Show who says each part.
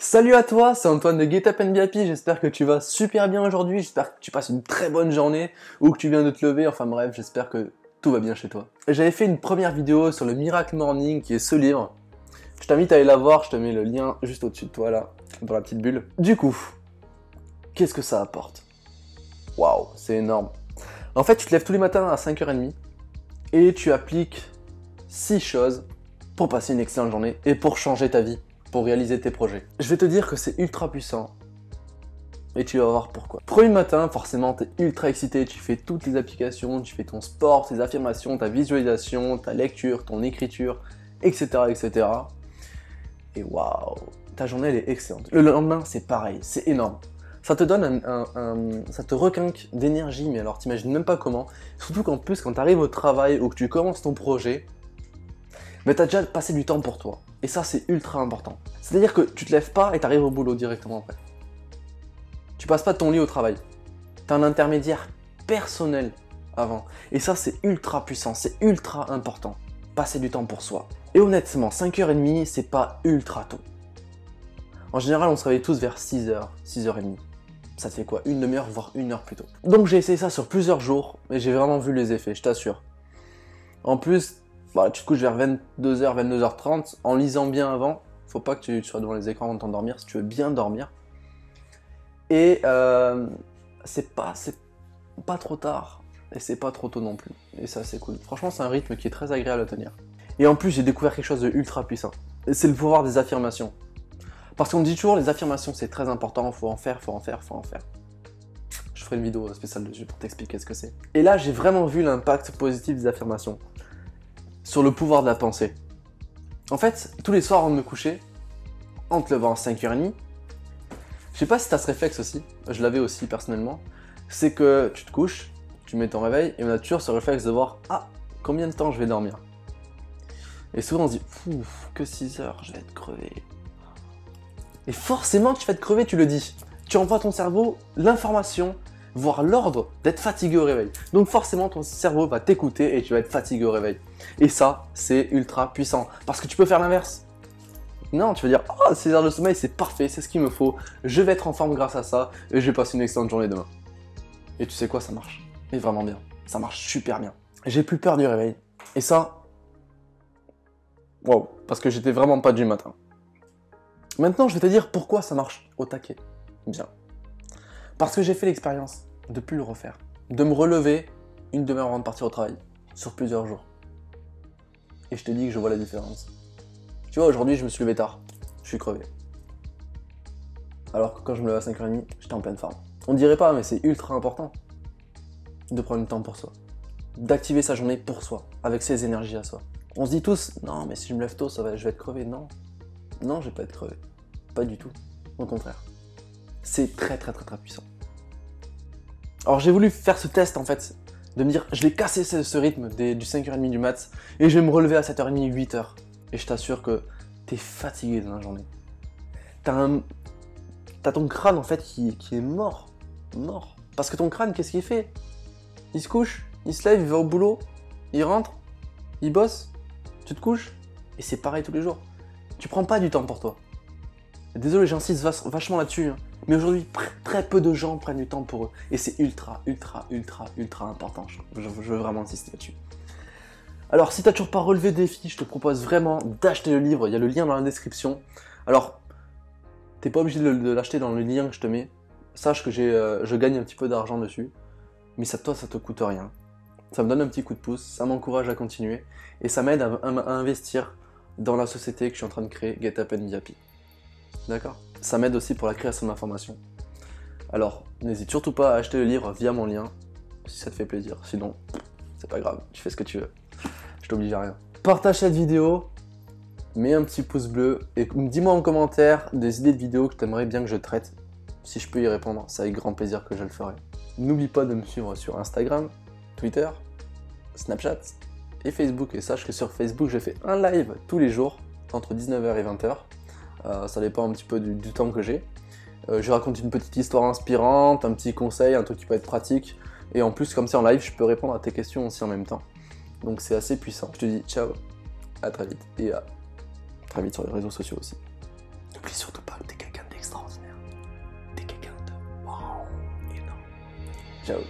Speaker 1: Salut à toi, c'est Antoine de Get Up and Be Happy, j'espère que tu vas super bien aujourd'hui, j'espère que tu passes une très bonne journée ou que tu viens de te lever, enfin bref, j'espère que tout va bien chez toi. J'avais fait une première vidéo sur le Miracle Morning qui est ce livre, je t'invite à aller la voir, je te mets le lien juste au-dessus de toi là, dans la petite bulle. Du coup, qu'est-ce que ça apporte? Waouh, c'est énorme. En fait, tu te lèves tous les matins à 5h30 et tu appliques 6 choses pour passer une excellente journée et pour changer ta vie, pour réaliser tes projets. Je vais te dire que c'est ultra puissant et tu vas voir pourquoi. Premier matin, forcément, tu es ultra excité, tu fais toutes les applications, tu fais ton sport, tes affirmations, ta visualisation, ta lecture, ton écriture, etc. etc. Et waouh, ta journée elle est excellente. Le lendemain, c'est pareil, c'est énorme. Ça te donne ça te requinque d'énergie, mais alors t'imagines même pas comment. Surtout qu'en plus, quand tu arrives au travail ou que tu commences ton projet, mais tu as déjà passé du temps pour toi. Et ça, c'est ultra important. C'est-à-dire que tu te lèves pas et tu arrives au boulot directement après. Tu passes pas de ton lit au travail. Tu as un intermédiaire personnel avant. Et ça, c'est ultra puissant, c'est ultra important. Passer du temps pour soi. Et honnêtement, 5h30, c'est pas ultra tôt. En général, on se réveille tous vers 6h, 6h30. Ça te fait quoi? Une demi-heure, voire une heure plus tôt. Donc j'ai essayé ça sur plusieurs jours, et j'ai vraiment vu les effets, je t'assure. En plus, bah, tu te couches vers 22h, 22h30, en lisant bien avant. Faut pas que tu sois devant les écrans avant de t'endormir, si tu veux bien dormir. Et c'est pas trop tard, et c'est pas trop tôt non plus. Et ça, c'est cool. Franchement, c'est un rythme qui est très agréable à tenir. Et en plus, j'ai découvert quelque chose de ultra puissant. C'est le pouvoir des affirmations. Parce qu'on me dit toujours, les affirmations, c'est très important, faut en faire, faut en faire, faut en faire. Je ferai une vidéo spéciale dessus pour t'expliquer ce que c'est. Et là, j'ai vraiment vu l'impact positif des affirmations sur le pouvoir de la pensée. En fait, tous les soirs avant de me coucher, en te levant à 5h30, je sais pas si t'as ce réflexe aussi, je l'avais aussi personnellement, c'est que tu te couches, tu mets ton réveil, et on a toujours ce réflexe de voir, ah, combien de temps je vais dormir. Et souvent on se dit, que 6 heures, je vais être crevé. Et forcément tu vas te crever, tu le dis. Tu envoies à ton cerveau l'information, voire l'ordre d'être fatigué au réveil. Donc forcément ton cerveau va t'écouter et tu vas être fatigué au réveil. Et ça, c'est ultra puissant. Parce que tu peux faire l'inverse. Non, tu vas dire, oh, 6 heures de sommeil, c'est parfait, c'est ce qu'il me faut. Je vais être en forme grâce à ça et je vais passer une excellente journée demain. Et tu sais quoi, ça marche. Mais vraiment bien. Ça marche super bien. J'ai plus peur du réveil. Et ça, wow, parce que j'étais vraiment pas du matin. Maintenant, je vais te dire pourquoi ça marche au taquet. Bien. Parce que j'ai fait l'expérience de plus le refaire. De me relever une demi-heure avant de partir au travail. Sur plusieurs jours. Et je te dis que je vois la différence. Tu vois, aujourd'hui, je me suis levé tard. Je suis crevé. Alors que quand je me lève à 5h30, j'étais en pleine forme. On dirait pas, mais c'est ultra important de prendre du temps pour soi. D'activer sa journée pour soi, avec ses énergies à soi. On se dit tous, non, mais si je me lève tôt, je vais être crevé. Non. Non, je vais pas être crevé. Pas du tout. Au contraire. C'est très puissant. Alors j'ai voulu faire ce test en fait, de me dire, je vais casser ce rythme du 5h30 du mat, et je vais me relever à 7h30, 8h. Et je t'assure que t'es fatigué dans la journée. T'as ton crâne en fait qui est mort. Mort. Parce que ton crâne, qu'est-ce qu'il fait? Il se couche, il se lève, il va au boulot, il rentre, il bosse, tu te couches, et c'est pareil tous les jours. Tu prends pas du temps pour toi. Désolé, j'insiste vachement là-dessus, hein. Mais aujourd'hui, très peu de gens prennent du temps pour eux. Et c'est ultra important. Je veux vraiment insister là-dessus. Alors, si t'as toujours pas relevé le défi, je te propose vraiment d'acheter le livre. Il y a le lien dans la description. Alors, t'es pas obligé de l'acheter dans le lien que je te mets. Sache que je gagne un petit peu d'argent dessus. Mais toi, ça te coûte rien. Ça me donne un petit coup de pouce, ça m'encourage à continuer. Et ça m'aide à investir dans la société que je suis en train de créer, Get Up and Be Happy. D'accord? Ça m'aide aussi pour la création de ma formation. Alors, n'hésite surtout pas à acheter le livre via mon lien, si ça te fait plaisir. Sinon, c'est pas grave, tu fais ce que tu veux. Je t'oblige à rien. Partage cette vidéo, mets un petit pouce bleu et dis-moi en commentaire des idées de vidéos que tu aimerais bien que je traite. Si je peux y répondre, c'est avec grand plaisir que je le ferai. N'oublie pas de me suivre sur Instagram, Twitter, Snapchat et Facebook. Et sache que sur Facebook, je fais un live tous les jours, entre 19h et 20h. Ça dépend un petit peu du temps que j'ai. Je raconte une petite histoire inspirante, un petit conseil, un truc qui peut être pratique. Et en plus, comme c'est en live, je peux répondre à tes questions aussi en même temps. Donc c'est assez puissant. Je te dis ciao, à très vite. Et à très vite sur les réseaux sociaux aussi. N'oublie surtout pas, t'es caca. extraordinaire. T'es quelqu'un de wow, énorme. Ciao.